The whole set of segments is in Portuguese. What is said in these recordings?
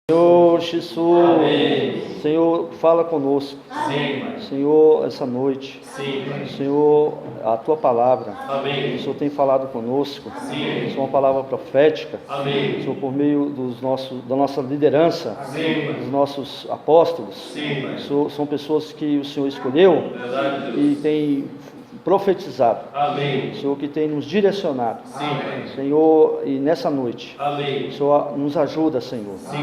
Senhor Jesus, Amém. Senhor, fala conosco. Sim. Senhor, essa noite, Sim. Senhor, a Tua palavra, Amém. o Senhor tem falado conosco. Sim. Senhor, uma palavra profética. Amém. Senhor, por meio da nossa liderança, Sim. dos nossos apóstolos. Sim. Senhor, são pessoas que o Senhor escolheu Verdade, Deus. e tem profetizado. Amém. Senhor, que tem nos direcionado. Sim. Senhor, e nessa noite, Amém. o Senhor nos ajuda, Senhor, Sim.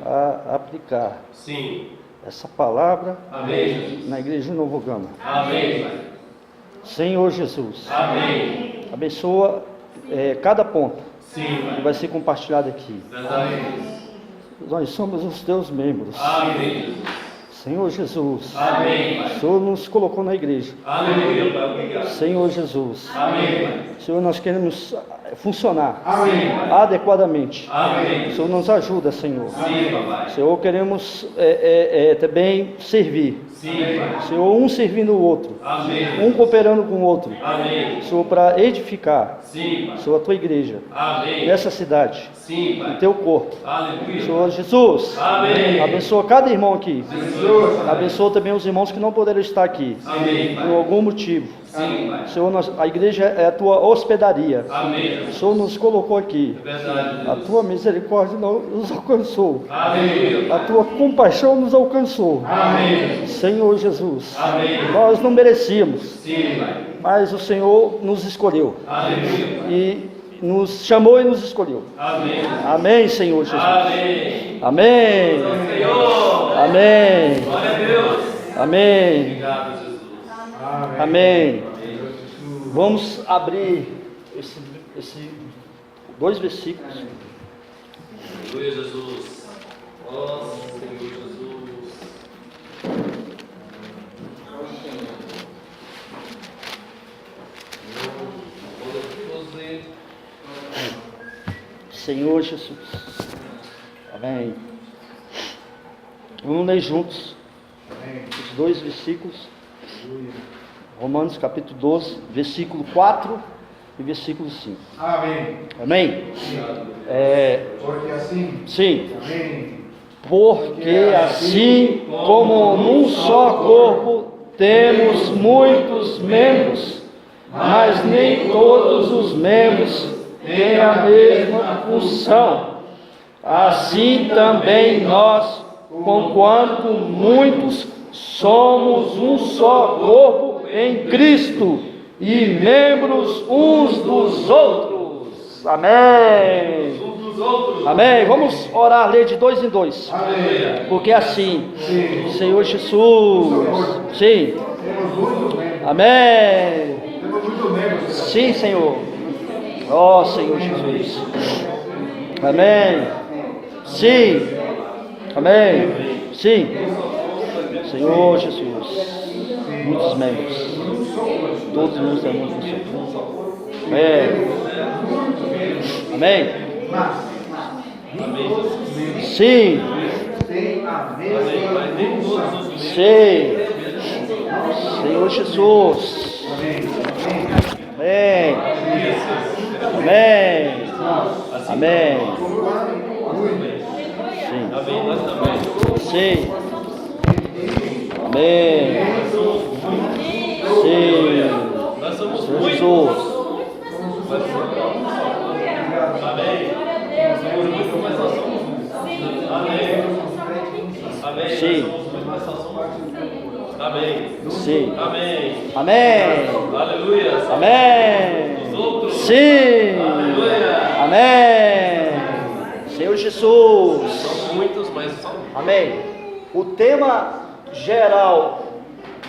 a aplicar Sim. essa palavra Amém, Jesus. na igreja de Novo Gama. Amém, Pai. Senhor Jesus, Amém. abençoa cada ponto Sim, que Pai. vai ser compartilhado aqui. Verdade. Nós somos os teus membros. Amém, Jesus. Senhor Jesus, Amém, o Pai. Senhor nos colocou na igreja. Aleluia, Pai. Obrigado. Senhor Jesus, Amém, Pai. Senhor, nós queremos funcionar Amém, Pai. adequadamente. Amém. O Senhor nos ajuda, Senhor. Sim, Papai. Senhor, queremos também servir. Sim, Pai. Senhor, um servindo o outro, Amém. um cooperando com o outro. Amém. Senhor, para edificar, Sim, Pai. Senhor, a tua igreja, Amém. nessa cidade, Sim, o Pai. teu corpo. Aleluia. Senhor Jesus, Amém. abençoa cada irmão aqui. Jesus. Abençoa também os irmãos que não poderão estar aqui, Amém, por Pai. algum motivo. Sim, Pai. Senhor, a igreja é a tua hospedaria. Amém, O Jesus. Senhor nos colocou aqui. É verdade, A Deus. tua misericórdia nos alcançou. Aleluia. A tua compaixão nos alcançou. Amém. Senhor Jesus, Amém. nós não merecíamos, Sim, Pai. mas o Senhor nos escolheu Aleluia. e nos chamou e nos escolheu. Amém. Amém, Senhor Jesus. Amém. Amém. Senhor. Amém. Glória a Deus. Amém. Obrigado, Jesus. Amém. Vamos abrir esse dois versículos. Aleluia, Jesus. Ó, Senhor Jesus. Senhor Jesus. Amém. Vamos ler juntos os dois versículos. Romanos capítulo 12, versículo 4 e versículo 5. Amém. Amém? Porque assim, Sim. amém. Porque assim como num só corpo temos muitos membros, mas nem todos os membros têm a mesma função. Assim também nós, conquanto muitos, somos um só corpo em Cristo e membros uns dos outros. Amém. Um dos outros. Amém. Vamos orar, ler de dois em dois. Aleluia. Porque assim, Sim. Senhor Jesus, sim, Temos muitos membros. amém, Temos muitos membros. sim, Senhor, ó Senhor Jesus, amém, sim, amém, sim, Senhor Jesus, muitos membros, todos nós temos um só, amém, amém, sim, Tem a mesma Mas nem todos os membros. sim, Senhor Jesus, amém, amém, amém, sim, Amém. Nós também. sim, amém, sim, Nós somos Senhor muitos. Jesus, Amém. Somos muitos, mas nós somos um. Amém. Amém. Sim. Nós somos muitos, mas nós somos um. Amém. sim, Amém. amém, Aleluia. amém, Os outros. sim, Aleluia. amém, Senhor Jesus, São muitos, mas só um. amém. O tema geral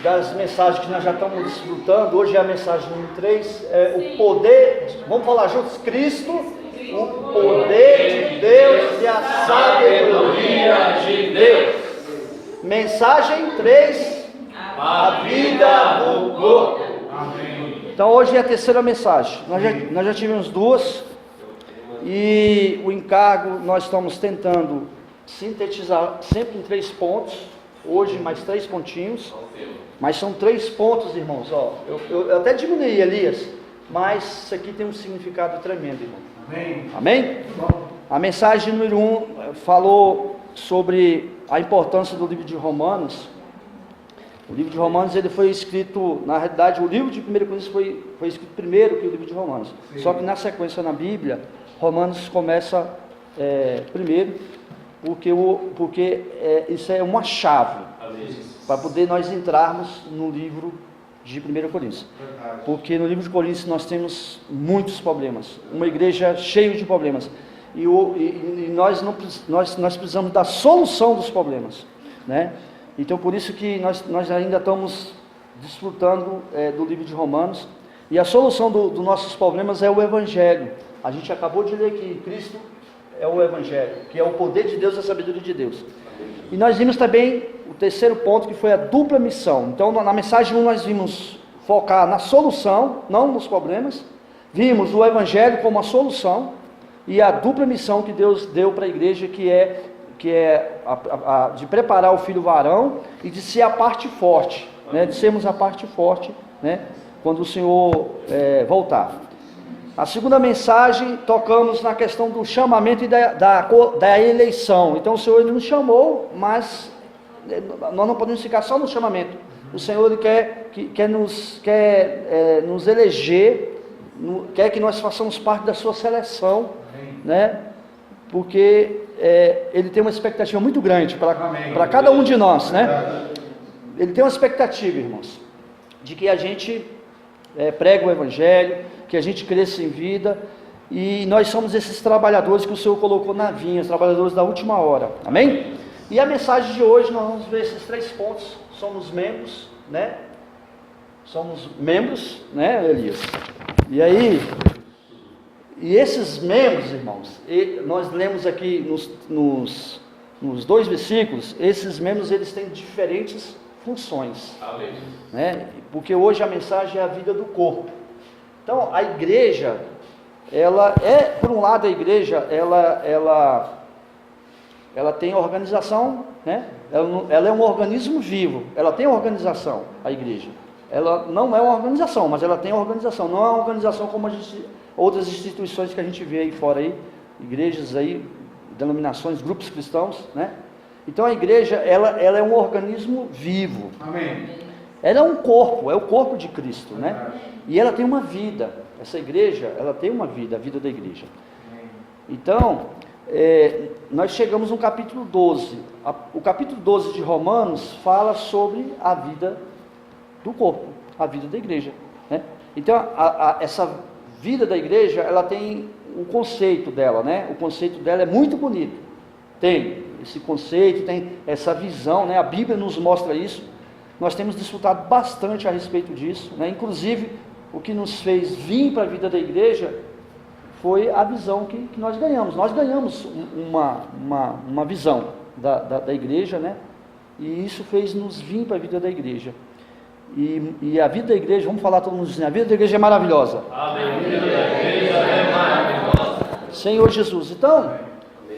das mensagens que nós já estamos desfrutando, hoje é a mensagem número 3, é o poder, vamos falar juntos, Cristo, o poder de Deus e a sabedoria de Deus. Mensagem 3, a vida do corpo. Então hoje é a terceira mensagem, nós já tivemos duas, e o encargo nós estamos tentando sintetizar sempre em 3 pontos, hoje mais 3 pontinhos, mas são 3 pontos, irmãos, ó, eu até diminuí, Elias, mas isso aqui tem um significado tremendo, irmão. Amém. Amém? A mensagem número 1 falou sobre a importância do livro de Romanos. O livro de Romanos, ele foi escrito, na realidade, o livro de 1 Coríntios foi escrito primeiro que o livro de Romanos. Sim. Só que na sequência na Bíblia, Romanos começa primeiro, porque isso é uma chave para poder nós entrarmos no livro de 1 Coríntios. Verdade. Porque no livro de Coríntios nós temos muitos problemas, uma igreja cheia de problemas, e nós precisamos da solução dos problemas, né? Então por isso que nós ainda estamos desfrutando do livro de Romanos, e a solução dos nossos problemas é o Evangelho. A gente acabou de ler que Cristo é o Evangelho, que é o poder de Deus e a sabedoria de Deus. E nós vimos também o terceiro ponto, que foi a dupla missão. Então na mensagem 1 nós vimos focar na solução, não nos problemas. Vimos o Evangelho como a solução e a dupla missão que Deus deu para a igreja, que é de preparar o filho varão e de ser a parte forte, né? De sermos a parte forte, né? Quando o Senhor voltar. A segunda mensagem, tocamos na questão do chamamento e da eleição. Então o Senhor, ele nos chamou, mas nós não podemos ficar só no chamamento. O Senhor, ele quer nos eleger, quer que nós façamos parte da sua seleção, né? Porque ele tem uma expectativa muito grande para cada um de nós, né? Ele tem uma expectativa, irmãos, de que a gente pregue o Evangelho, que a gente cresça em vida, e nós somos esses trabalhadores que o Senhor colocou na vinha, os trabalhadores da última hora, amém? E a mensagem de hoje, nós vamos ver esses 3 pontos. Somos membros, né? Somos membros, né, Elias? E aí, esses membros, irmãos, nós lemos aqui nos 2 versículos, esses membros, eles têm diferentes funções, né? Porque hoje a mensagem é a vida do corpo. Então a igreja, por um lado, a igreja ela tem organização, né? Ela é um organismo vivo, ela tem organização, a igreja. Ela não é uma organização, mas ela tem organização. Não é uma organização como outras instituições que a gente vê aí fora aí, igrejas aí, denominações, grupos cristãos, né? Então a igreja, ela é um organismo vivo. Amém. Ela é um corpo, é o corpo de Cristo, né? E ela tem uma vida. Essa igreja, ela tem uma vida, a vida da igreja. Então, nós chegamos no capítulo 12. O capítulo 12 de Romanos fala sobre a vida do corpo, a vida da igreja, né? Então, essa vida da igreja, ela tem um conceito dela, né? O conceito dela é muito bonito. Tem esse conceito, tem essa visão, né? A Bíblia nos mostra isso. Nós temos desfrutado bastante a respeito disso, né? Inclusive, o que nos fez vir para a vida da igreja foi a visão que nós ganhamos. Nós ganhamos uma visão da igreja, né? E isso fez nos vir para a vida da igreja. E a vida da igreja, vamos falar todo mundo assim, a vida da igreja é maravilhosa. Amém. A vida da igreja é maravilhosa. Senhor Jesus. Então,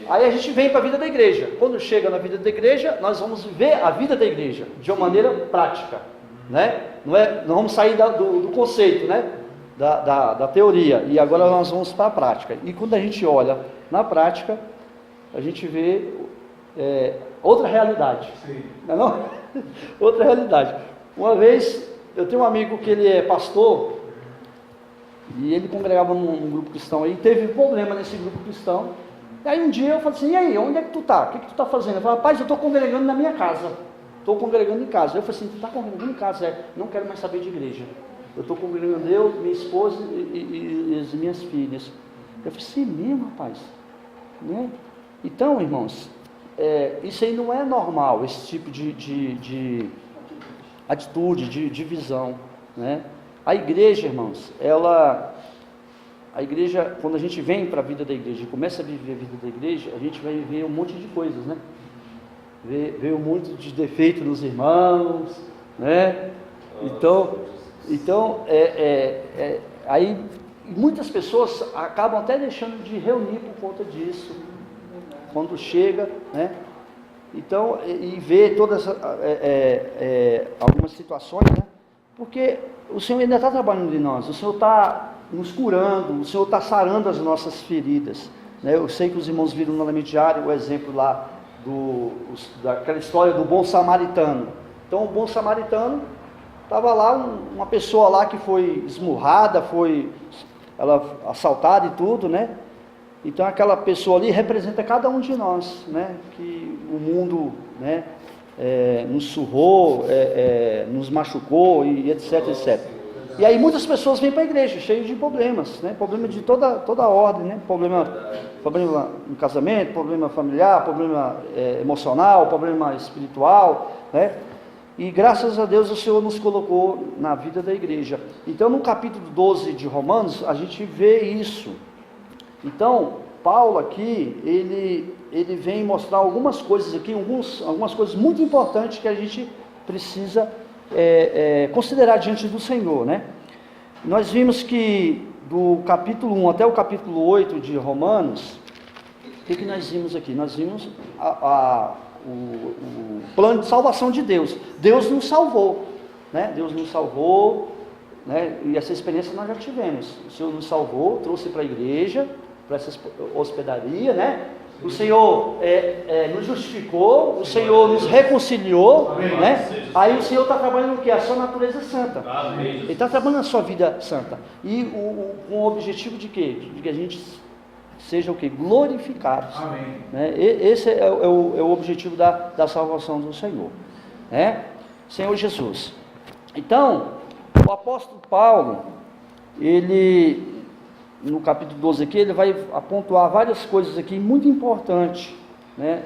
aí a gente vem para a vida da igreja. Quando chega na vida da igreja, nós vamos viver a vida da igreja de uma maneira prática, né? Não vamos sair do conceito, né? Da teoria, e agora nós vamos para a prática. E quando a gente olha na prática, a gente vê outra realidade. Sim. Não é não? Outra realidade. Uma vez, eu tenho um amigo que ele é pastor, e ele congregava num grupo cristão, e teve problema nesse grupo cristão. E aí um dia eu falei assim, e aí, onde é que tu está? O que tu está fazendo? Eu falei, rapaz, eu estou congregando na minha casa. Estou congregando em casa. Eu falei assim, tu está congregando em casa? Não quero mais saber de igreja. Eu estou congregando eu, minha esposa e as minhas filhas. Eu falei assim, mesmo, rapaz? Né? Então, irmãos, isso aí não é normal, esse tipo de atitude, de visão, né? A igreja, irmãos, a igreja, quando a gente vem para a vida da igreja e começa a viver a vida da igreja, a gente vai ver um monte de coisas, né? Ver um monte de defeito nos irmãos, né? Então aí muitas pessoas acabam até deixando de reunir por conta disso, quando chega, né? Então, e ver todas algumas situações, né? Porque o Senhor ainda está trabalhando em nós, o Senhor está nos curando, o Senhor está sarando as nossas feridas, né? Eu sei que os irmãos viram no Elemento Diário o exemplo lá daquela história do bom samaritano. Então o bom samaritano estava lá, uma pessoa lá que foi esmurrada, ela assaltada e tudo, né? Então aquela pessoa ali representa cada um de nós, né? Que o mundo, né, nos surrou, nos machucou e etc, etc. E aí muitas pessoas vêm para a igreja cheias de problemas, né? Problema de toda ordem, né? Problema no casamento, problema familiar, problema emocional, problema espiritual, né? E graças a Deus o Senhor nos colocou na vida da igreja. Então no capítulo 12 de Romanos a gente vê isso. Então Paulo aqui, ele vem mostrar algumas coisas aqui, algumas coisas muito importantes que a gente precisa considerar diante do Senhor, né? Nós vimos que do capítulo 1 até o capítulo 8 de Romanos, o que nós vimos aqui? Nós vimos o plano de salvação de Deus. Deus nos salvou, né? Deus nos salvou, né? E essa experiência nós já tivemos. O Senhor nos salvou, trouxe para a igreja, para essa hospedaria, né? O Senhor nos justificou, o Senhor nos reconciliou, né? Aí o Senhor está trabalhando o que? A sua natureza santa. Ele está trabalhando a sua vida santa. E com o objetivo de quê? De que a gente seja o quê? Glorificados. Né? Esse é o objetivo da salvação do Senhor, né? Senhor Jesus. Então, o apóstolo Paulo, ele, no capítulo 12 aqui, ele vai apontar várias coisas aqui muito importantes, né,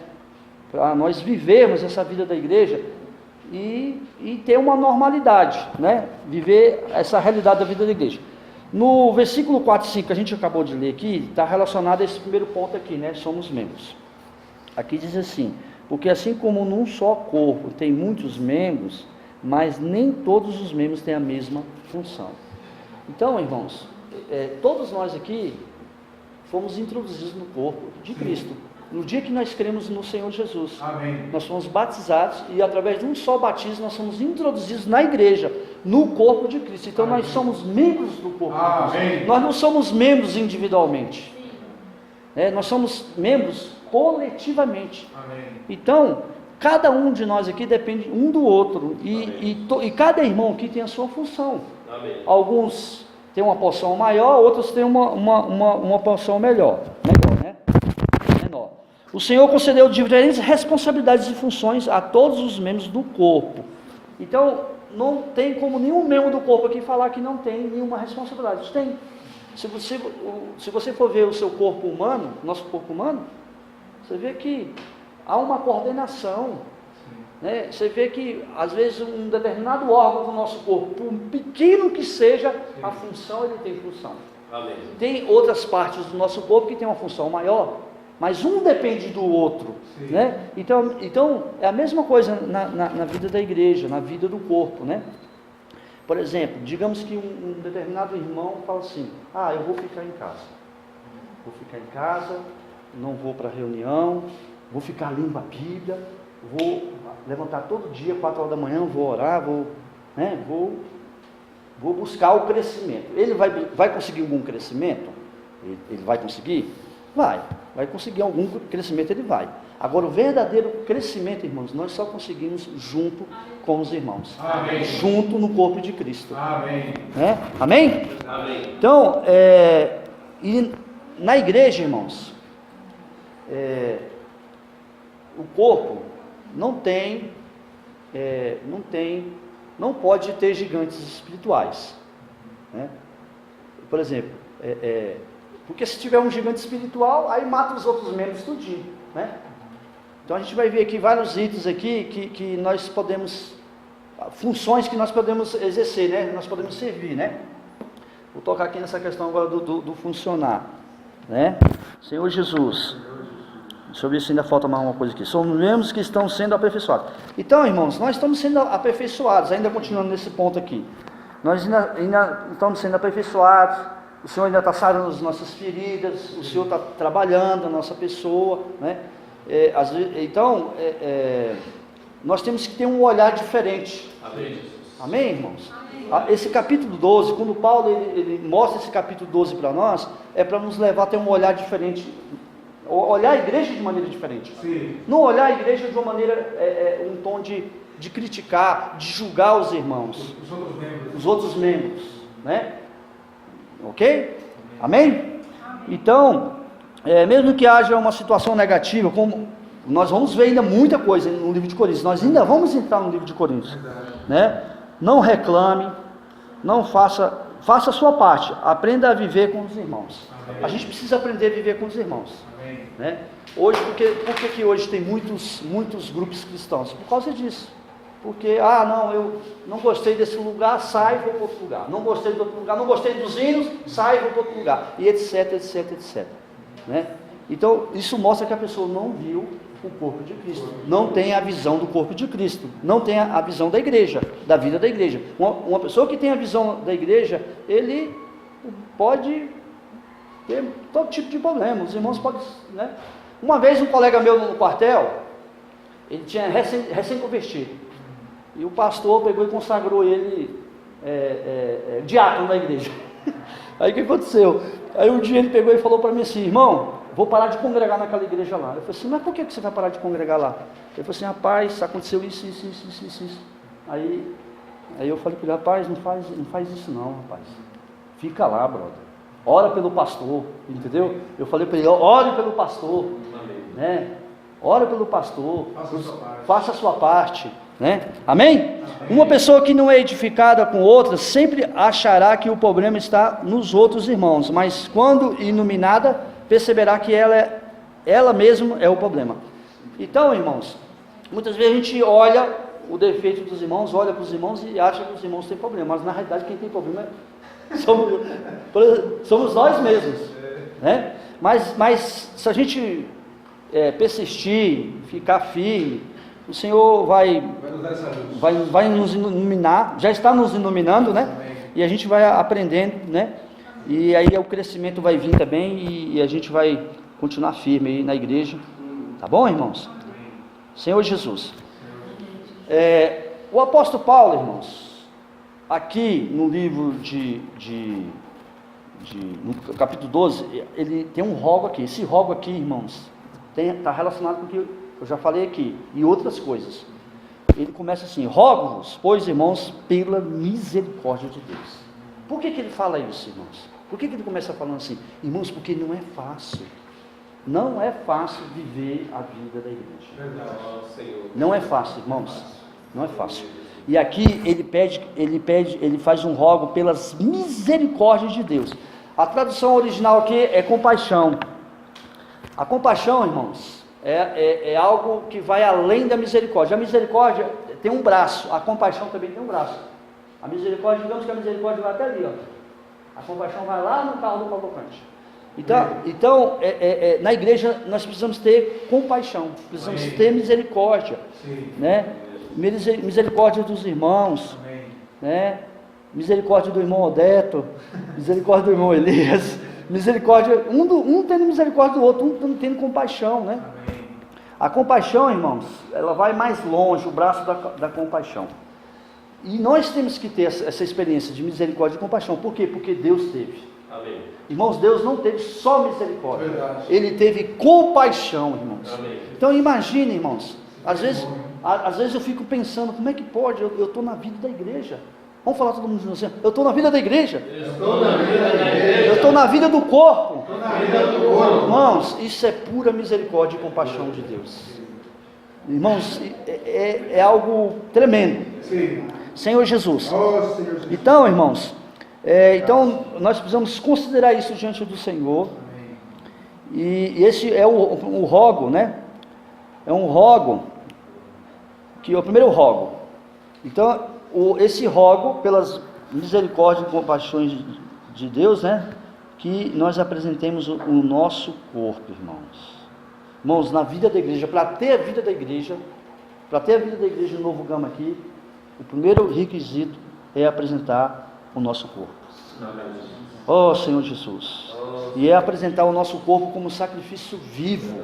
para nós vivermos essa vida da igreja e ter uma normalidade, né, viver essa realidade da vida da igreja. No versículo 4 e 5 que a gente acabou de ler aqui, está relacionado a esse primeiro ponto aqui, né, somos membros. Aqui diz assim: porque assim como num só corpo tem muitos membros, mas nem todos os membros têm a mesma função. Então, irmãos, todos nós aqui fomos introduzidos no corpo de Cristo. No dia que nós cremos no Senhor Jesus, Amém. Nós fomos batizados e através de um só batismo nós somos introduzidos na igreja, no corpo de Cristo. Então nós somos membros do corpo de Cristo. Nós não somos membros individualmente, nós somos membros coletivamente. Amém. Então cada um de nós aqui depende um do outro e cada irmão aqui tem a sua função. Amém. Alguns têm uma porção maior, outros têm uma porção menor, né? Menor. O Senhor concedeu diferentes responsabilidades e funções a todos os membros do corpo. Então, não tem como nenhum membro do corpo aqui falar que não tem nenhuma responsabilidade. Tem. Se você for ver o seu corpo humano, nosso corpo humano, você vê que há uma coordenação, né? Você vê que às vezes um determinado órgão do nosso corpo, por pequeno que seja a função, ele tem função. Amém. Tem outras partes do nosso corpo que tem uma função maior, mas um depende do outro, né? Então é a mesma coisa na vida da igreja, na vida do corpo, né? Por exemplo, digamos que um determinado irmão fala assim: eu vou ficar em casa, não vou para a reunião, vou ficar lendo a Bíblia, vou levantar todo dia, 4 horas da manhã, vou orar, vou buscar o crescimento. Ele vai conseguir algum crescimento? Ele vai conseguir? Vai conseguir algum crescimento, ele vai. Agora, o verdadeiro crescimento, irmãos, nós só conseguimos junto com os irmãos. Amém. Junto no corpo de Cristo. Amém. Né? Amém? Amém. Então, e na igreja, irmãos, o corpo não pode ter gigantes espirituais, né? Por exemplo, porque se tiver um gigante espiritual, aí mata os outros membros tudinho, né? Então a gente vai ver aqui vários itens aqui que nós podemos, funções que nós podemos exercer, né? Nós podemos servir, né? Vou tocar aqui nessa questão agora do funcionar, né? Senhor Jesus, deixa eu ver se ainda falta mais uma coisa aqui. Somos membros que estão sendo aperfeiçoados. Então, irmãos, nós estamos sendo aperfeiçoados, ainda continuando nesse ponto aqui. Nós ainda estamos sendo aperfeiçoados. O Senhor ainda está sarando as nossas feridas, o Senhor está trabalhando a nossa pessoa, né? Então, nós temos que ter um olhar diferente. Amém. Amém, irmãos? Amém. Esse capítulo 12, quando Paulo ele mostra esse capítulo 12 para nós, é para nos levar a ter um olhar diferente olhar a igreja de maneira diferente. Sim. Não olhar a igreja de uma maneira, um tom de criticar, de julgar os irmãos, Os outros membros. os outros membros, né? Ok? Amém? Então, mesmo que haja uma situação negativa, como nós vamos ver ainda muita coisa no livro de Coríntios, nós ainda vamos entrar no livro de Coríntios, né? Não reclame, não faça a sua parte, aprenda a viver com os irmãos. A gente precisa aprender a viver com os irmãos, né? Hoje, por que hoje tem muitos grupos cristãos? Por causa disso. Porque, não, eu não gostei desse lugar, sai e vou para outro lugar. Não gostei do outro lugar, não gostei dos hinos, sai e vou para outro lugar. E etc, etc, etc. Né? Então, isso mostra que a pessoa não viu o corpo de Cristo. Não tem a visão do corpo de Cristo. Não tem a visão da igreja, da vida da igreja. Uma pessoa que tem a visão da igreja, ele pode ter todo tipo de problema. Os irmãos podem... Né? Uma vez um colega meu no quartel, ele tinha recém-convertido. E o pastor pegou e consagrou ele diácono da igreja. Aí o que aconteceu? Aí um dia ele pegou e falou para mim assim: irmão, vou parar de congregar naquela igreja lá. Eu falei assim: mas por que você vai parar de congregar lá? Ele falou assim: rapaz, aconteceu isso. Aí eu falei para ele: rapaz, não faz isso não, rapaz. Fica lá, brother. Ora pelo pastor, entendeu? Eu falei para ele: ore pelo pastor, né? Ore pelo pastor, faça a sua parte. Né? Amém? Uma pessoa que não é edificada com outras sempre achará que o problema está nos outros irmãos, mas quando iluminada perceberá que ela mesma é o problema. Então, irmãos, muitas vezes a gente olha o defeito dos irmãos, olha para os irmãos e acha que os irmãos têm problema, mas na realidade quem tem problema somos nós mesmos, né? Mas se a gente persistir, ficar firme, o Senhor vai nos iluminar, já está nos iluminando, né? E a gente vai aprendendo, né? E aí o crescimento vai vir também e a gente vai continuar firme aí na igreja, tá bom, irmãos? Senhor Jesus. O apóstolo Paulo, irmãos, aqui no livro no capítulo 12, ele tem um rogo aqui. Esse rogo aqui, irmãos, está relacionado com o que eu já falei aqui, e outras coisas. Ele começa assim: rogo-vos, pois, irmãos, pela misericórdia de Deus. Por que ele fala isso, irmãos? Por que ele começa falando assim? Irmãos, porque não é fácil. Não é fácil viver a vida da igreja. Não é fácil, irmãos. Não é fácil. E aqui ele faz um rogo pelas misericórdias de Deus. A tradução original aqui é compaixão. A compaixão, irmãos, é algo que vai além da misericórdia. A misericórdia tem um braço, a compaixão também tem um braço. A misericórdia, digamos que a misericórdia vai até ali, ó. A compaixão vai lá no carro do Cavalcante. Então, na igreja nós precisamos ter compaixão, precisamos ter misericórdia, né? Misericórdia dos irmãos, né? Misericórdia do irmão Odeto, misericórdia do irmão Elias, misericórdia, um tendo misericórdia do outro, um tendo compaixão, né? A compaixão, irmãos, ela vai mais longe, o braço da compaixão. E nós temos que ter essa experiência de misericórdia e compaixão. Por quê? Porque Deus teve. Amém. Irmãos, Deus não teve só misericórdia. Verdade. Ele teve compaixão, irmãos. Amém. Então imagine, irmãos, às vezes eu fico pensando, como é que pode? Eu estou na vida da igreja. Vamos falar todo mundo junto assim: eu estou na vida da igreja. Estou na vida da igreja. Eu estou na vida do corpo. Estou na vida do corpo. Irmãos, isso é pura misericórdia e compaixão de Deus. Irmãos, é algo tremendo. Sim. Senhor Jesus. Oh, Senhor Jesus. Então, irmãos, nós precisamos considerar isso diante do Senhor. E esse é o rogo, né? É um rogo, que é o primeiro rogo. Então, esse rogo, pelas misericórdias e compaixões de Deus, né? Que nós apresentemos o nosso corpo, irmãos. Irmãos, na vida da igreja, para ter a vida da igreja no Novo Gama aqui, o primeiro requisito é apresentar o nosso corpo. Oh, Senhor Jesus. E é apresentar o nosso corpo como sacrifício vivo.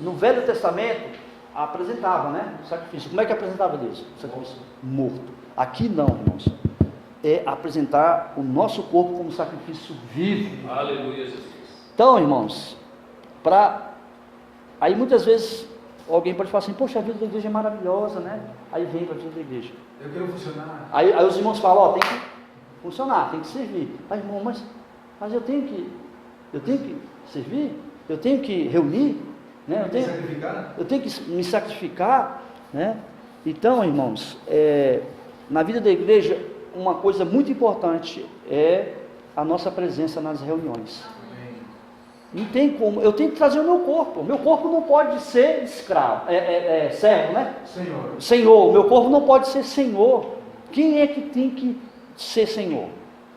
No Velho Testamento, apresentava, né? O sacrifício. Como é que apresentava Deus? Sacrifício morto. Aqui não, irmãos. É apresentar o nosso corpo como sacrifício vivo. Aleluia, Jesus. Então, irmãos, para Aí muitas vezes alguém pode falar assim, poxa, a vida da igreja é maravilhosa, né? Aí vem para a vida da igreja. Eu quero funcionar. Aí os irmãos falam, ó, tem que funcionar, tem que servir. Aí, irmão, mas eu tenho que servir? Eu tenho que reunir? Né? Eu tenho que me sacrificar, né? Então, irmãos, na vida da igreja, uma coisa muito importante é a nossa presença nas reuniões. Não tem como, eu tenho que trazer o meu corpo não pode ser escravo, servo, né? Senhor, meu corpo não pode ser senhor. Quem é que tem que ser senhor,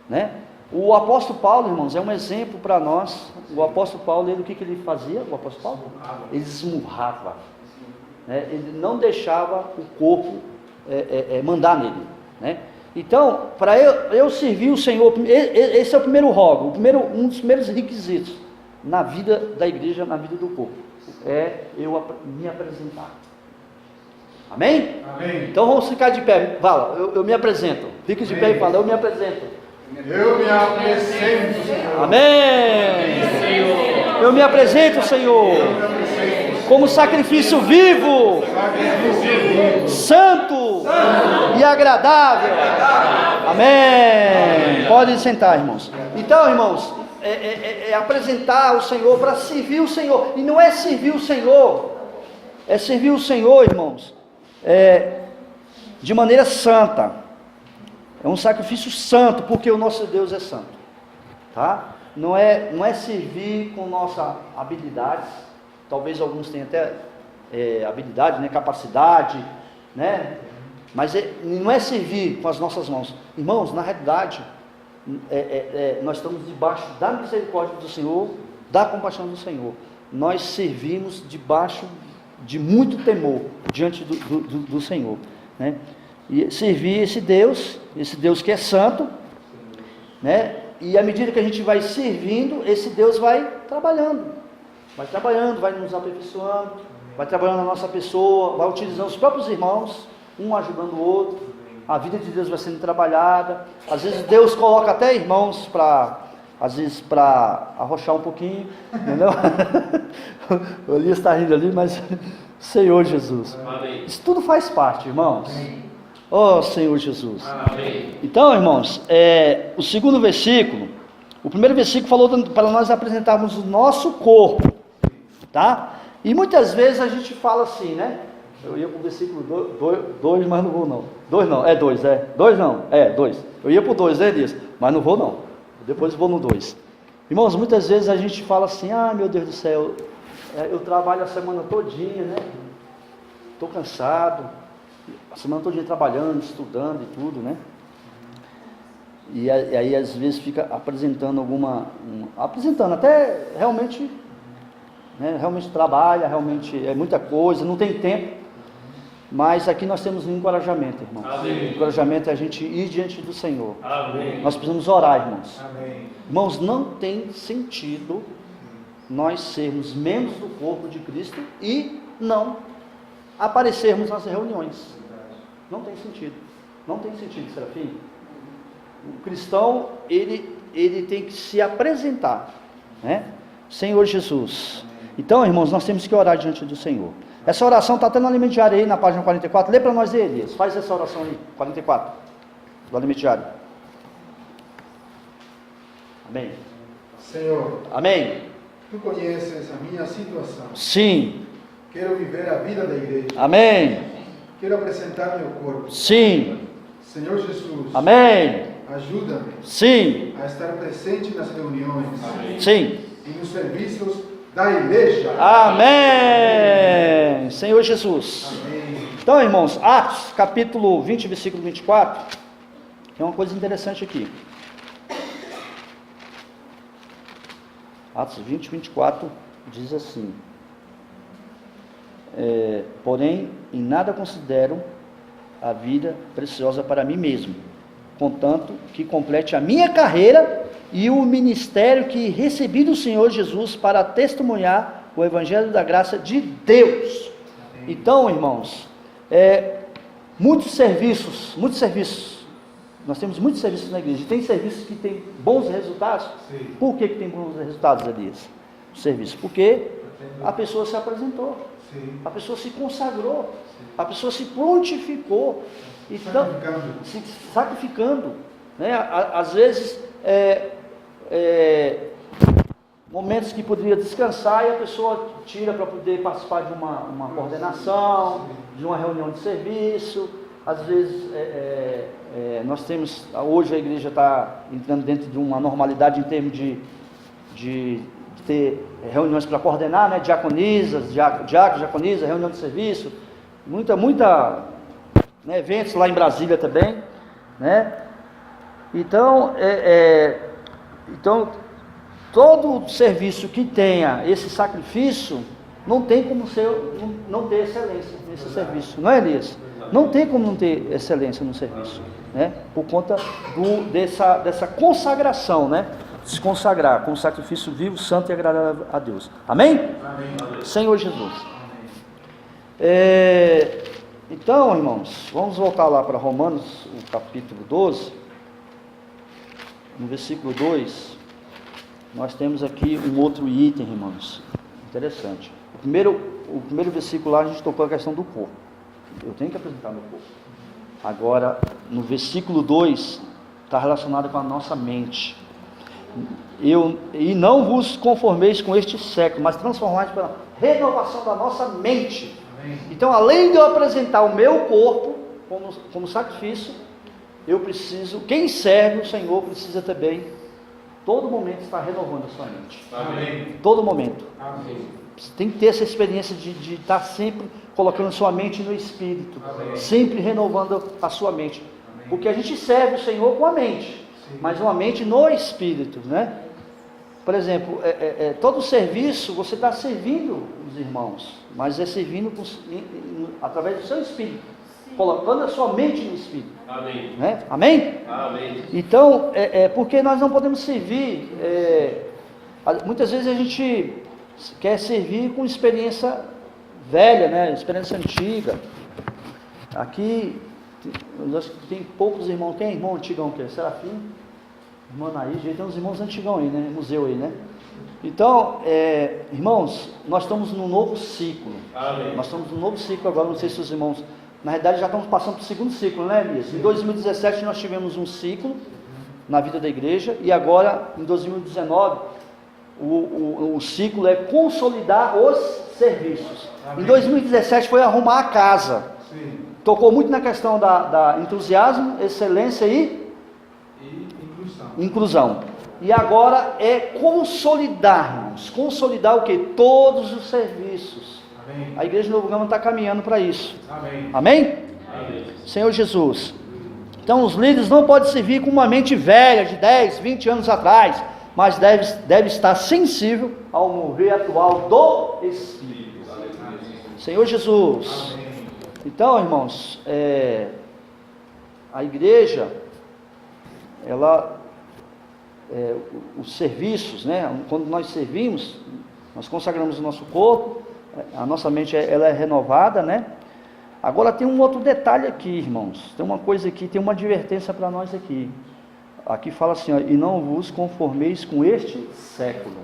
né? O apóstolo Paulo, irmãos, é um exemplo para nós. O apóstolo Paulo, o que ele fazia? O apóstolo Paulo? Ele esmurrava, né? Ele não deixava o corpo mandar nele, né? Então, para eu servir o Senhor, esse é o primeiro rogo, um dos primeiros requisitos na vida da igreja, na vida do povo, é eu me apresentar. Amém? Amém. Então vamos ficar de pé. Fala, eu me apresento. Fique de pé e fala, eu me apresento. Eu me apresento, Senhor. Amém. Eu me apresento, Senhor, como sacrifício vivo, santo e agradável. Amém. Podem sentar, irmãos. Então, irmãos, apresentar o Senhor para servir o Senhor. E não é servir o Senhor, é servir o Senhor, irmãos, de maneira santa. É um sacrifício santo, porque o nosso Deus é santo, tá? Não é servir com nossa habilidade. Talvez alguns tenham até habilidade, né, capacidade, né? Mas não é servir com as nossas mãos. Irmãos, na realidade, nós estamos debaixo da misericórdia do Senhor, da compaixão do Senhor. Nós servimos debaixo de muito temor diante do Senhor, né? E servir esse Deus que é santo, né? E à medida que a gente vai servindo, esse Deus vai trabalhando, vai nos aperfeiçoando, vai trabalhando na nossa pessoa, vai utilizando os próprios irmãos, um ajudando o outro. A vida de Deus vai sendo trabalhada. Às vezes Deus coloca até irmãos para arrochar um pouquinho, entendeu? O Elias está rindo ali, mas Senhor Jesus. Amém. Isso tudo faz parte, irmãos. Oh, Senhor Jesus. Amém. Então, irmãos, o segundo versículo, o primeiro versículo falou para nós apresentarmos o nosso corpo, tá? E muitas vezes a gente fala assim, né? Eu ia para o versículo 2, mas não vou não. 2 não, 2, 2 não, 2. Eu ia para o 2, Elias, mas não vou não. Depois vou no 2. Irmãos, muitas vezes a gente fala assim, meu Deus do céu, eu trabalho a semana todinha, né? Estou cansado, a semana todinha trabalhando, estudando e tudo, né? E aí às vezes fica apresentando apresentando até realmente, né? Realmente trabalha, realmente é muita coisa, não tem tempo. Mas aqui nós temos um encorajamento, irmãos. Amém. O encorajamento é a gente ir diante do Senhor. Amém. Nós precisamos orar, irmãos. Amém. Irmãos, não tem sentido nós sermos membros do corpo de Cristo e não aparecermos nas reuniões. Não tem sentido. Não tem sentido, Serafim. O cristão, ele tem que se apresentar, né? Senhor Jesus. Então, irmãos, nós temos que orar diante do Senhor. Essa oração está até no Alimento Diário aí, na página 44. Lê para nós, Elias. Faz essa oração aí, 44, do Alimento Diário. Amém. Senhor. Amém. Tu conheces a minha situação. Sim. Quero viver a vida da igreja. Amém. Quero apresentar meu corpo. Sim. Senhor Jesus. Amém. Ajuda-me. Sim. A estar presente nas reuniões. Amém. Sim. E nos serviços da igreja. Amém. Senhor Jesus. Amém. Então, irmãos, Atos capítulo 20, versículo 24, tem uma coisa interessante aqui. Atos 20, 24 diz assim: porém, em nada considero a vida preciosa para mim mesmo, contanto que complete a minha carreira e o ministério que recebi do Senhor Jesus para testemunhar o Evangelho da graça de Deus. Amém. Então, irmãos, muitos serviços, nós temos muitos serviços na igreja, tem serviços que têm bons resultados. Sim. Por que tem bons resultados, Elias? Serviço, porque a pessoa se apresentou, Sim. a pessoa se consagrou, a pessoa se prontificou, então, se sacrificando, né? Às vezes, momentos que poderia descansar e a pessoa tira para poder participar de uma coordenação, de uma reunião de serviço. Às vezes, nós temos, hoje a igreja está entrando dentro de uma normalidade em termos de ter reuniões para coordenar, né? Diaconisas, diaconisa, reunião de serviço, muita, né? Eventos lá em Brasília também, né? Então, todo serviço que tenha esse sacrifício, não tem como não ter excelência nesse serviço, não é, Elias? Não tem como não ter excelência no serviço, né? Por conta dessa consagração, né? Se consagrar com um sacrifício vivo, santo e agradável a Deus. Amém? Amém. Senhor Jesus. Então, irmãos, vamos voltar lá para Romanos, o capítulo 12, no versículo 2, nós temos aqui um outro item, irmãos, interessante. O primeiro versículo lá a gente tocou a questão do corpo. Eu tenho que apresentar meu corpo. Agora, no versículo 2, está relacionado com a nossa mente. E não vos conformeis com este século, mas transformai pela renovação da nossa mente. Amém. Então, além de eu apresentar o meu corpo como sacrifício, eu preciso, quem serve o Senhor precisa também, todo momento, estar renovando a sua mente. Amém. Todo momento. Amém. Você tem que ter essa experiência de estar sempre colocando sua mente no Espírito. Amém. Sempre renovando a sua mente. Amém. Porque a gente serve o Senhor com a mente. Sim. Mas uma mente no Espírito, né? Por exemplo, todo serviço você está servindo os irmãos, mas é servindo através do seu Espírito, colocando a sua mente no Espírito. Amém? Né? Amém? Amém. Então, porque nós não podemos servir, muitas vezes a gente quer servir com experiência velha, né? Experiência antiga. Aqui, tem poucos irmãos. Quem é irmão antigão? Que é Serafim? Irmã Naís, tem uns irmãos antigão aí, né? Museu aí, né? Então, irmãos, nós estamos num novo ciclo. Amém. Nós estamos num novo ciclo agora, não sei se os irmãos, na realidade já estamos passando para o segundo ciclo, né, Elias? Em 2017 nós tivemos um ciclo na vida da igreja, e agora, em 2019, o ciclo é consolidar os serviços. Amém. Em 2017 foi arrumar a casa. Sim. Tocou muito na questão da entusiasmo, excelência e inclusão. E agora é consolidar, irmãos. Consolidar o que? Todos os serviços. Amém. A igreja de Novo Gama está caminhando para isso. Amém? Amém? Amém. Senhor Jesus. Então os líderes não podem servir com uma mente velha de 10, 20 anos atrás, mas deve estar sensível ao mover atual do Espírito. Senhor Jesus. Amém. Então, irmãos, a igreja, os serviços, né? Quando nós servimos, nós consagramos o nosso corpo, a nossa mente ela é renovada, né? Agora tem um outro detalhe aqui, irmãos. Tem uma coisa aqui, tem uma advertência para nós aqui. Aqui fala assim, ó, e não vos conformeis com este século.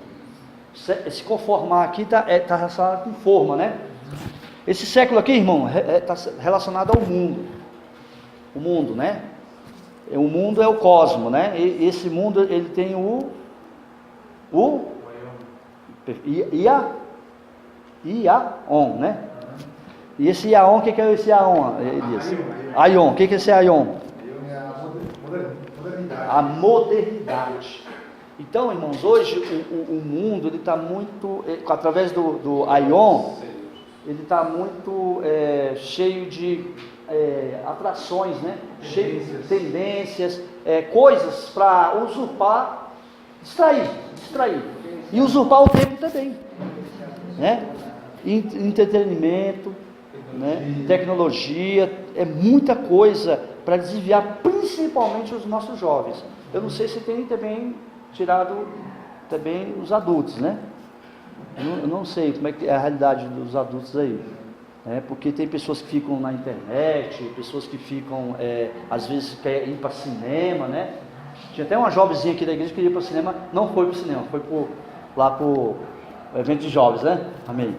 Se conformar aqui está relacionado com forma, né? Esse século aqui, irmão, está relacionado ao mundo. O mundo, né? O mundo é o cosmo, né? E esse mundo, ele tem Iaon, né? E esse Iaon, o que é esse Iaon, Elias? Aion, o que é esse Aion? A modernidade. Então, irmãos, hoje o mundo, ele está muito, através do Aion, ele está muito cheio de atrações, né? Cheio de tendências, coisas para usurpar, distrair, e usurpar o tempo também, né? Entretenimento, né? Tecnologia, muita coisa para desviar principalmente os nossos jovens. Eu não sei se tem também tirado também os adultos, né? Eu não sei como é que é a realidade dos adultos aí, porque tem pessoas que ficam na internet, pessoas que ficam, às vezes querem ir para cinema, né? Tinha até uma jovenzinha aqui da igreja que queria ir para o cinema, não foi para o cinema, foi lá para O evento de jovens, né? Amém.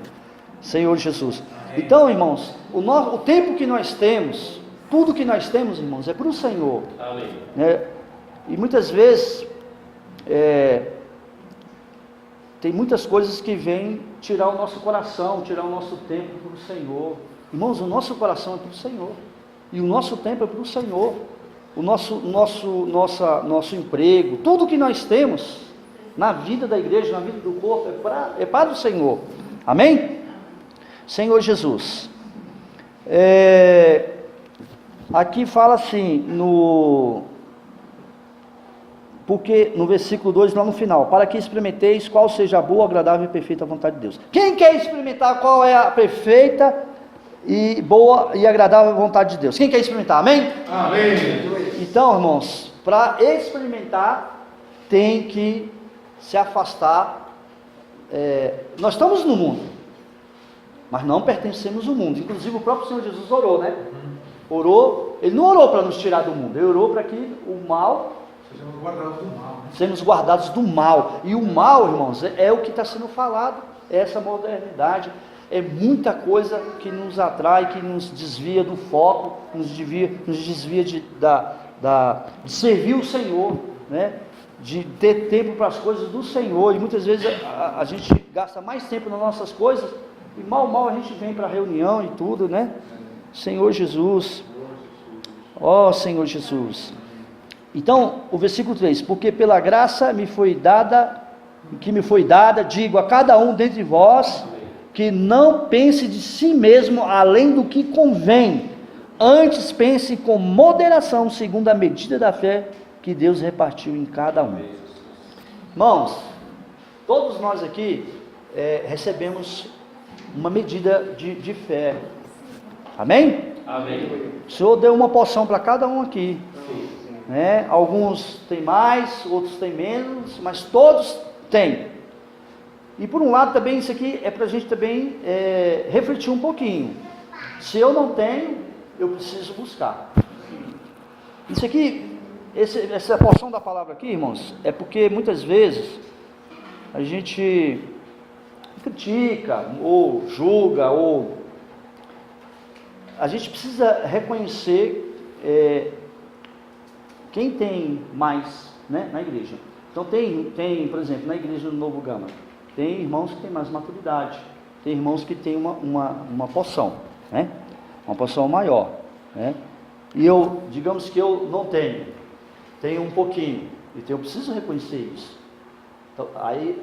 Senhor Jesus. Então, irmãos, o tempo que nós temos, tudo que nós temos, irmãos, é para o Senhor. Amém. Né? E muitas vezes, tem muitas coisas que vêm tirar o nosso coração, tirar o nosso tempo para o Senhor. Irmãos, o nosso coração é para o Senhor. E o nosso tempo é para o Senhor. O nosso emprego, tudo que nós temos na vida da igreja, na vida do corpo, é para o Senhor. Amém? Senhor Jesus. Aqui fala assim, porque no versículo 2, lá no final, para que experimenteis qual seja a boa, agradável e perfeita vontade de Deus. Quem quer experimentar qual é a perfeita e boa e agradável vontade de Deus? Quem quer experimentar? Amém? Amém. Então, irmãos, para experimentar, tem que se afastar. Nós estamos no mundo, mas não pertencemos ao mundo. Inclusive o próprio Senhor Jesus orou, né? Orou, ele não orou para nos tirar do mundo, ele orou para que o mal, Sejamos guardados do mal. Né? sermos guardados do mal. E o mal, irmãos, é o que está sendo falado, é essa modernidade. É muita coisa que nos atrai, que nos desvia do foco, nos desvia de servir o Senhor, né? De ter tempo para as coisas do Senhor. E muitas vezes a gente gasta mais tempo nas nossas coisas e mal a gente vem para a reunião e tudo, né? Senhor Jesus, ó Senhor Jesus. Então, o versículo 3, porque pela graça que me foi dada, digo a cada um dentre vós, que não pense de si mesmo além do que convém, antes pense com moderação, segundo a medida da fé que Deus repartiu em cada um. Irmãos, todos nós aqui recebemos uma medida de fé. Amém? Amém. O Senhor deu uma porção para cada um aqui. Né? Alguns têm mais, outros têm menos, mas todos têm. E por um lado também isso aqui é para a gente também refletir um pouquinho. Se eu não tenho, eu preciso buscar. Isso aqui, essa porção da palavra aqui, irmãos, é porque muitas vezes a gente critica, ou julga, ou a gente precisa reconhecer quem tem mais, né, na igreja. Então tem, por exemplo, na igreja do Novo Gama, tem irmãos que têm mais maturidade, tem irmãos que têm uma porção, né? Uma porção maior, né? E digamos que eu não tenho um pouquinho, então eu preciso reconhecer isso. Então, aí,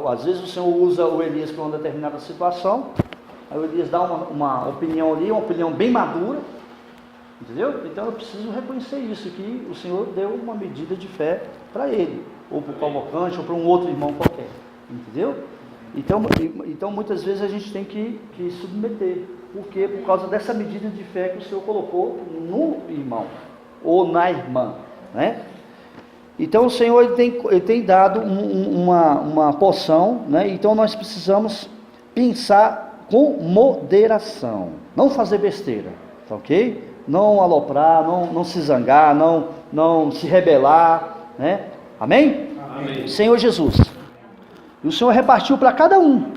às vezes o Senhor usa o Elias para uma determinada situação, aí o Elias dá uma opinião ali, uma opinião bem madura, entendeu? Então eu preciso reconhecer isso, que o Senhor deu uma medida de fé para ele, ou para o Cavalcante, ou para um outro irmão qualquer. Entendeu? Então muitas vezes a gente tem que submeter. Por quê? Por causa dessa medida de fé que o Senhor colocou no irmão ou na irmã, né? Então o Senhor ele tem dado uma porção, né? Então nós precisamos pensar com moderação, não fazer besteira, tá ok? Não aloprar, não se zangar, não se rebelar, né? Amém? Amém. Senhor Jesus. E o Senhor repartiu para cada um.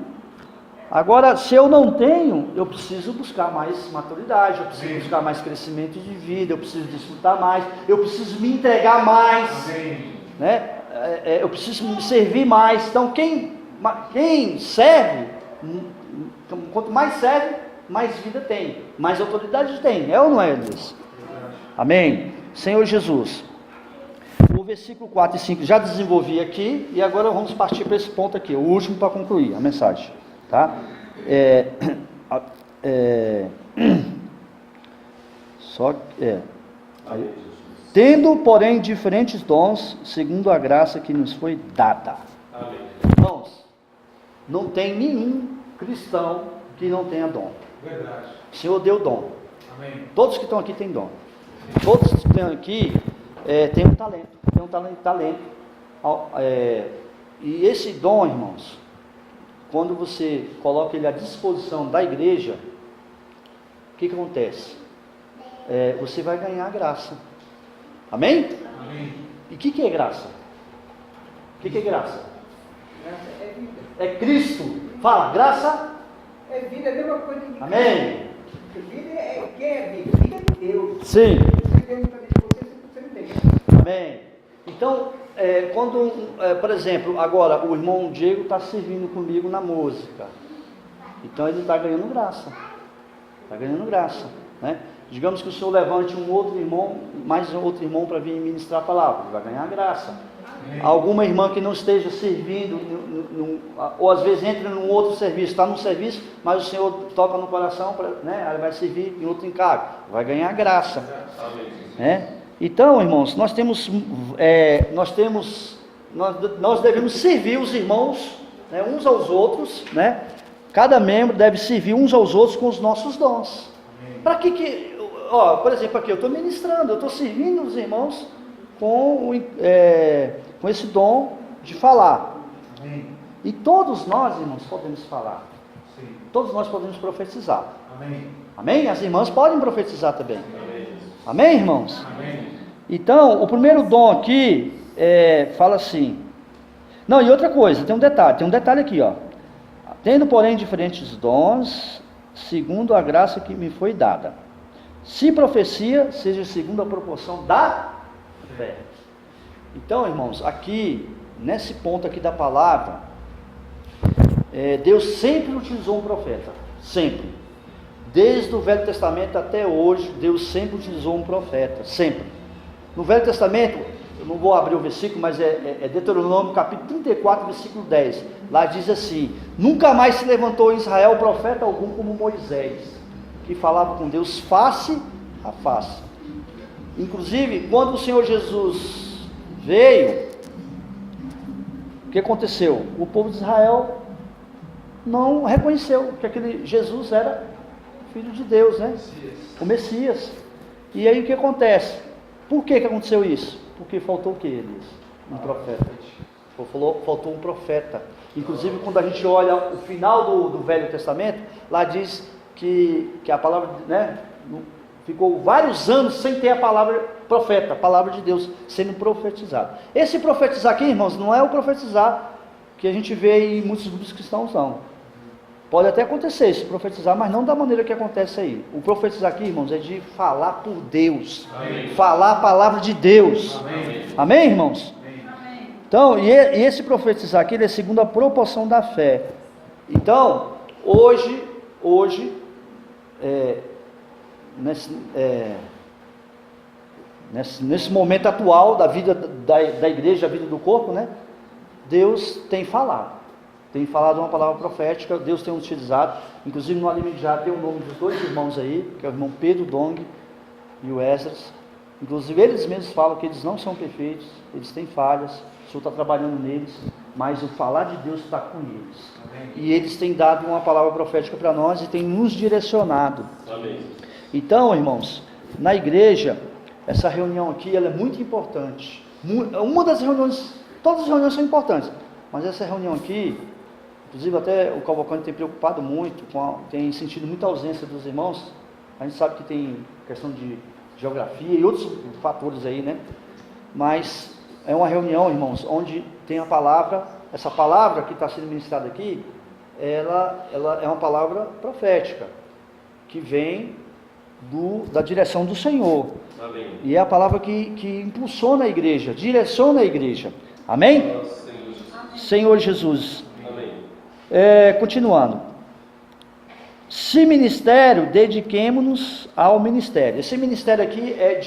Agora, se eu não tenho, eu preciso buscar mais maturidade, eu preciso buscar mais crescimento de vida, eu preciso desfrutar mais, eu preciso me entregar mais, né? Eu preciso me servir mais. Então, quem serve, quanto mais serve, mais vida tem, mais autoridade tem. É ou não é, Deus? Amém? Senhor Jesus. O versículo 4 e 5 já desenvolvi aqui, e agora vamos partir para esse ponto aqui, o último para concluir a mensagem, tá? Tendo, porém, diferentes dons, segundo a graça que nos foi dada. Amém. Irmãos, não tem nenhum cristão que não tenha dom. Verdade. O Senhor deu dom. Amém. Todos que estão aqui têm dom. Todos que estão aqui têm um talento. Tem um talento. E esse dom, irmãos, quando você coloca ele à disposição da igreja, o que acontece? Você vai ganhar graça. Amém? Amém. E o que é graça? O que é graça? Graça é vida. É Cristo. Fala, graça. É vida, é a mesma coisa que Amém. vida é quem é vida? Vida é Deus. Sim. Se Deus não está dentro de você não tem. Amém. Então, por exemplo, agora o irmão Diego está servindo comigo na música. Então ele está ganhando graça. Está ganhando graça, né? Digamos que o senhor levante um outro irmão, mais um outro irmão para vir ministrar a palavra, ele vai ganhar graça. Alguma irmã que não esteja servindo, ou às vezes entra num outro serviço, está num serviço, mas o Senhor toca no coração, né? Ela vai servir em outro encargo, vai ganhar graça. Né? Então, irmãos, nós devemos servir os irmãos, né, uns aos outros, né? Cada membro deve servir uns aos outros com os nossos dons. Para por exemplo, aqui eu estou ministrando, eu estou servindo os irmãos com esse dom de falar. Amém. E todos nós, irmãos, podemos falar. Sim. Todos nós podemos profetizar. Amém. Amém? As irmãs podem profetizar também. Amém. Amém, irmãos? Amém. Então, o primeiro dom aqui fala assim. Não, e outra coisa, tem um detalhe aqui, ó. Tendo, porém, diferentes dons, segundo a graça que me foi dada. Se profecia, seja segundo a proporção da fé. Então, irmãos, aqui, nesse ponto aqui da palavra, Deus sempre utilizou um profeta. Sempre. Desde o Velho Testamento até hoje, Deus sempre utilizou um profeta. Sempre. No Velho Testamento, eu não vou abrir o versículo, mas é Deuteronômio capítulo 34, versículo 10. Lá diz assim: nunca mais se levantou em Israel profeta algum como Moisés, que falava com Deus face a face. Inclusive, quando o Senhor Jesus veio, o que aconteceu? O povo de Israel não reconheceu que aquele Jesus era filho de Deus, né? O Messias. E aí o que acontece? Por que aconteceu isso? Porque faltou o que, Elias? Um profeta. Faltou um profeta. Inclusive, quando a gente olha o final do Velho Testamento, lá diz que a palavra, né, ficou vários anos sem ter a palavra profeta, a palavra de Deus sendo profetizada. Esse profetizar aqui, irmãos, não é o profetizar que a gente vê em muitos grupos cristãos, não. Pode até acontecer esse profetizar, mas não da maneira que acontece aí. O profetizar aqui, irmãos, é de falar por Deus. Amém. Falar a palavra de Deus. Amém, Amém, irmãos? Amém. Então, e esse profetizar aqui, ele é segundo a proporção da fé. Então, hoje nesse momento atual da vida da igreja, a vida do corpo, né? Deus tem falado uma palavra profética, Deus tem utilizado. Inclusive no Alimediar tem o nome dos dois irmãos aí, que é o irmão Pedro Dong e o Esdras. Inclusive eles mesmos falam que eles não são perfeitos, eles têm falhas, o Senhor está trabalhando neles, mas o falar de Deus está com eles. Amém. E eles têm dado uma palavra profética para nós e têm nos direcionado. Amém. Então, irmãos, na igreja, essa reunião aqui, ela é muito importante. Uma das reuniões, todas as reuniões são importantes, mas essa reunião aqui, inclusive até o Cavalcante tem preocupado muito, tem sentido muita ausência dos irmãos. A gente sabe que tem questão de geografia e outros fatores aí, né? Mas é uma reunião, irmãos, onde tem a palavra, essa palavra que está sendo ministrada aqui, ela é uma palavra profética, que vem da direção do Senhor. Amém. E é a palavra que impulsiona a igreja, direciona a igreja. Amém? Senhor Jesus. Amém. Continuando. Se ministério, dediquemo-nos ao ministério. Esse ministério aqui é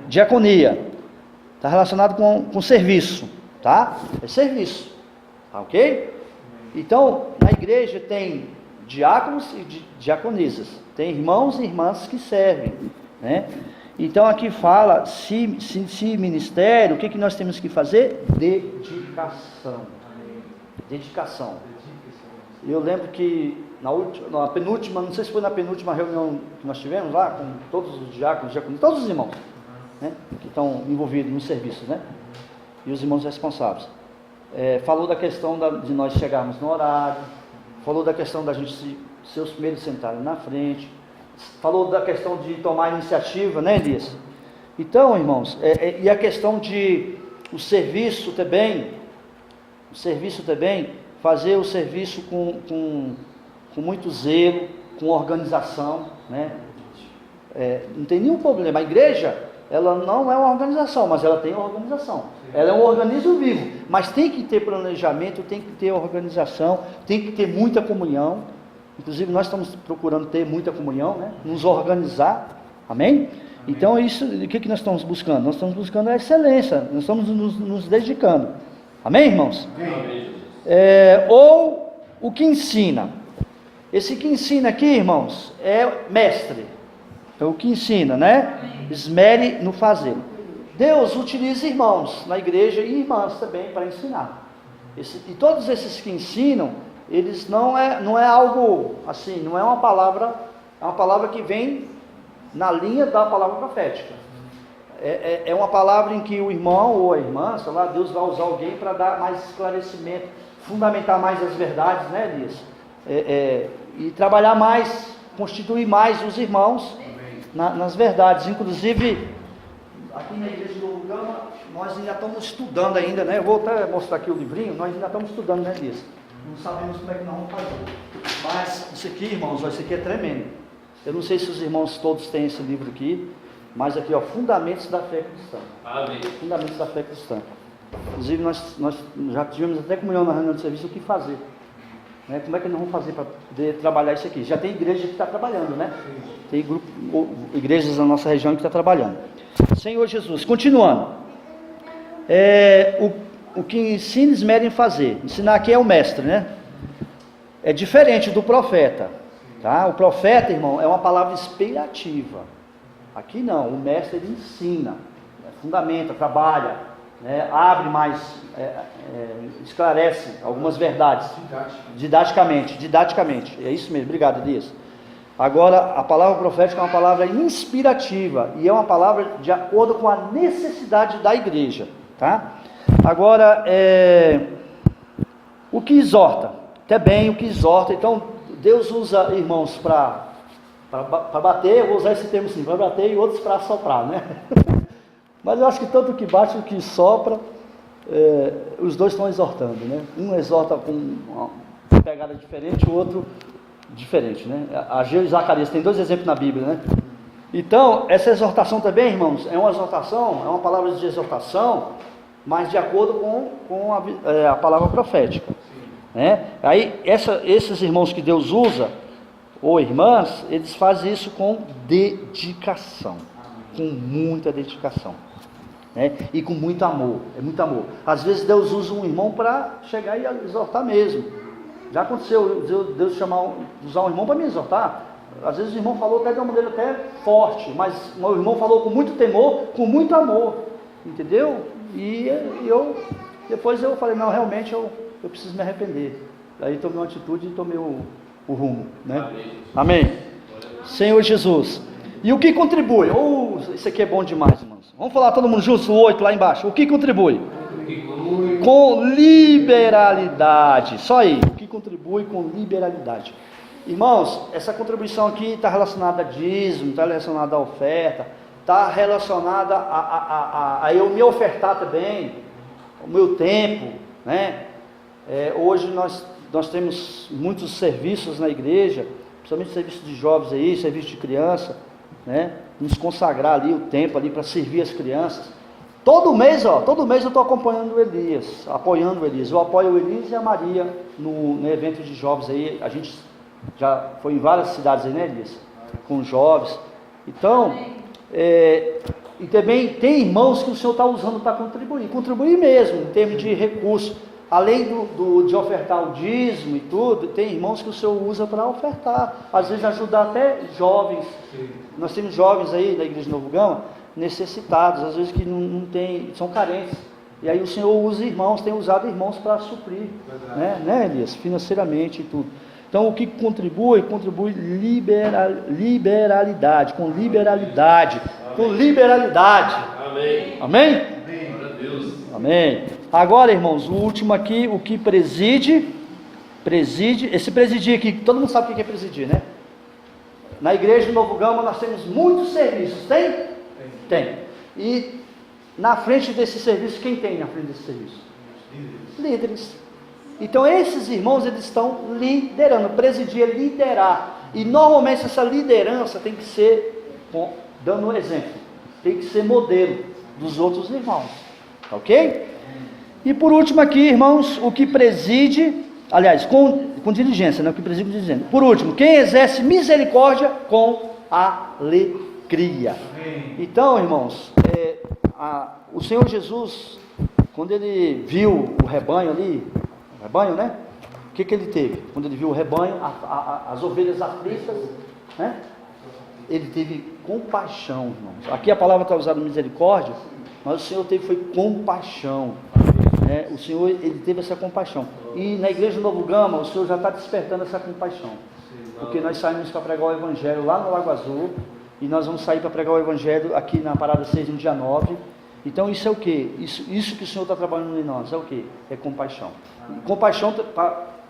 diaconia. Está relacionado com serviço, tá? É serviço, tá, ok? Então, na igreja tem diáconos e diaconisas. Tem irmãos e irmãs que servem, né? Então aqui fala, se ministério, o que nós temos que fazer? Dedicação. Dedicação. Eu lembro que na penúltima, não sei se foi na penúltima reunião que nós tivemos lá, com todos os diáconos, todos os irmãos, né, que estão envolvidos no serviço, né? E os irmãos responsáveis. Falou da questão de nós chegarmos no horário, falou da questão da gente ser os primeiros sentarem na frente, falou da questão de tomar iniciativa, né, Elias? Então, irmãos, e a questão de o serviço também, fazer o serviço com muito zelo, com organização, né? Não tem nenhum problema. A igreja, ela não é uma organização, mas ela tem uma organização. Ela é um organismo vivo, mas tem que ter planejamento, tem que ter organização, tem que ter muita comunhão. Inclusive nós estamos procurando ter muita comunhão, né? Nos organizar, amém? Então isso, o que nós estamos buscando? Nós estamos buscando a excelência, nós estamos nos dedicando, amém, irmãos? Amém. Ou o que ensina. Esse que ensina aqui, irmãos, é mestre. Então o que ensina, né? Esmere no fazer. Deus utiliza irmãos na igreja e irmãs também para ensinar. E todos esses que ensinam, eles não é algo assim, não é uma palavra, é uma palavra que vem na linha da palavra profética. É uma palavra em que o irmão ou a irmã, sei lá, Deus vai usar alguém para dar mais esclarecimento, fundamentar mais as verdades, né, Elias? E trabalhar mais, constituir mais os irmãos nas verdades. Inclusive, aqui na igreja do Novo Gama, nós ainda estamos estudando ainda, né? Eu vou até mostrar aqui o livrinho, nós ainda estamos estudando, né, Elias? Não sabemos como é que nós vamos fazer. Mas isso aqui, irmãos, isso aqui é tremendo. Eu não sei se os irmãos todos têm esse livro aqui, mas aqui, ó, Fundamentos da Fé Cristã. Amém. Fundamentos da Fé Cristã. Inclusive, nós já tivemos até comunhão na reunião de serviço o que fazer. Né? Como é que nós vamos fazer para poder trabalhar isso aqui? Já tem igreja que está trabalhando, né? Tem igrejas na nossa região que está trabalhando. Senhor Jesus, continuando. O que ensina, esmera em fazer. Ensinar aqui é o mestre, né? É diferente do profeta. Tá? O profeta, irmão, é uma palavra inspirativa. Aqui não, o mestre ele ensina, fundamenta, trabalha, né? Abre mais, esclarece algumas verdades. Didaticamente. É isso mesmo, obrigado, Elias. Agora, a palavra profética é uma palavra inspirativa e é uma palavra de acordo com a necessidade da igreja, tá? Agora, o que exorta, até bem o que exorta. Então, Deus usa irmãos para bater, eu vou usar esse termo assim, para bater, e outros para soprar, né? Mas eu acho que tanto o que bate, o que sopra, os dois estão exortando, né? Um exorta com uma pegada diferente, o outro diferente, né? Ageu e Zacarias, tem 2 exemplos na Bíblia, né? Então, essa exortação também, irmãos, é uma exortação, é uma palavra de exortação, mas de acordo com a palavra profética, né? Aí, esses irmãos que Deus usa, ou irmãs, eles fazem isso com dedicação, com muita dedicação, né? E com muito amor, é muito amor. Às vezes Deus usa um irmão para chegar e exortar mesmo. Já aconteceu Deus usar um irmão para me exortar. Às vezes o irmão falou até de uma maneira até forte, mas o irmão falou com muito temor, com muito amor, entendeu? E depois eu falei, não, realmente eu preciso me arrepender. Aí tomei uma atitude e tomei o rumo, né? Amém. Senhor Jesus. E o que contribui? Isso aqui é bom demais, irmãos. Vamos falar todo mundo junto, o 8 lá embaixo. O que contribui? Com liberalidade. Só aí. O que contribui com liberalidade. Irmãos, essa contribuição aqui está relacionada a dízimo, está relacionada à oferta, está relacionada a eu me ofertar também, o meu tempo, né? Hoje nós temos muitos serviços na igreja, principalmente serviço de jovens aí, serviço de criança, né? Nos consagrar ali o tempo ali para servir as crianças. Todo mês eu estou acompanhando o Elias, apoiando o Elias. Eu apoio o Elias e a Maria no evento de jovens aí. A gente já foi em várias cidades aí, né, Elias? Com jovens. Então, e também tem irmãos que o Senhor está usando para contribuir mesmo, em termos de recursos. Além de ofertar o dízimo e tudo, tem irmãos que o Senhor usa para ofertar, às vezes ajudar até jovens. Nós temos jovens aí da Igreja de Novo Gama, necessitados, às vezes que não tem, são carentes. E aí o Senhor usa irmãos, tem usado irmãos para suprir, né, Elias? Financeiramente e tudo. Então o que contribui liberalidade, com liberalidade, com liberalidade. Amém. Amém? Glória a Deus. Amém. Agora, irmãos, o último aqui, o que preside, esse presidir aqui, todo mundo sabe o que é presidir, né? Na igreja de Novo Gama nós temos muitos serviços, tem? Tem. E na frente desse serviço, quem tem na frente desse serviço? Líderes. Então esses irmãos, eles estão liderando. Presidir é liderar. E normalmente essa liderança tem que ser, dando um exemplo, tem que ser modelo dos outros irmãos. Ok? E por último aqui, irmãos, o que preside, aliás, com diligência, né? O que preside com diligência. Por último, quem exerce misericórdia com alegria. Então, irmãos, o Senhor Jesus, quando ele viu o rebanho ali, o rebanho, né? O que ele teve? Quando ele viu o rebanho, as ovelhas aflitas, né? Ele teve compaixão, irmãos. Aqui a palavra está usada misericórdia, mas o Senhor teve foi compaixão. Né? O Senhor, ele teve essa compaixão. E na igreja do Novo Gama, o Senhor já está despertando essa compaixão. Porque nós saímos para pregar o Evangelho lá no Lago Azul, e nós vamos sair para pregar o Evangelho aqui na Parada 6 no dia 9. Então isso é o quê? Isso que o Senhor está trabalhando em nós, é o quê? É compaixão. Compaixão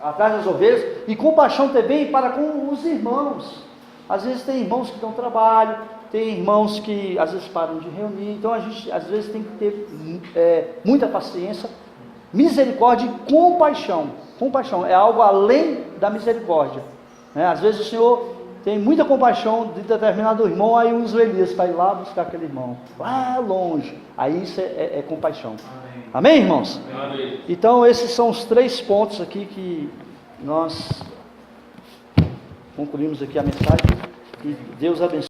atrás das ovelhas, e compaixão também para com os irmãos. Às vezes tem irmãos que dão trabalho, tem irmãos que às vezes param de reunir, então a gente às vezes tem que ter muita paciência, misericórdia e compaixão. Compaixão é algo além da misericórdia, né? Às vezes o Senhor tem muita compaixão de determinado irmão, aí usa o Elias para ir lá buscar aquele irmão, lá longe, aí isso é compaixão. Amém, irmãos? Amém. Então esses são os 3 pontos aqui que nós concluímos aqui a mensagem, e Deus abençoe.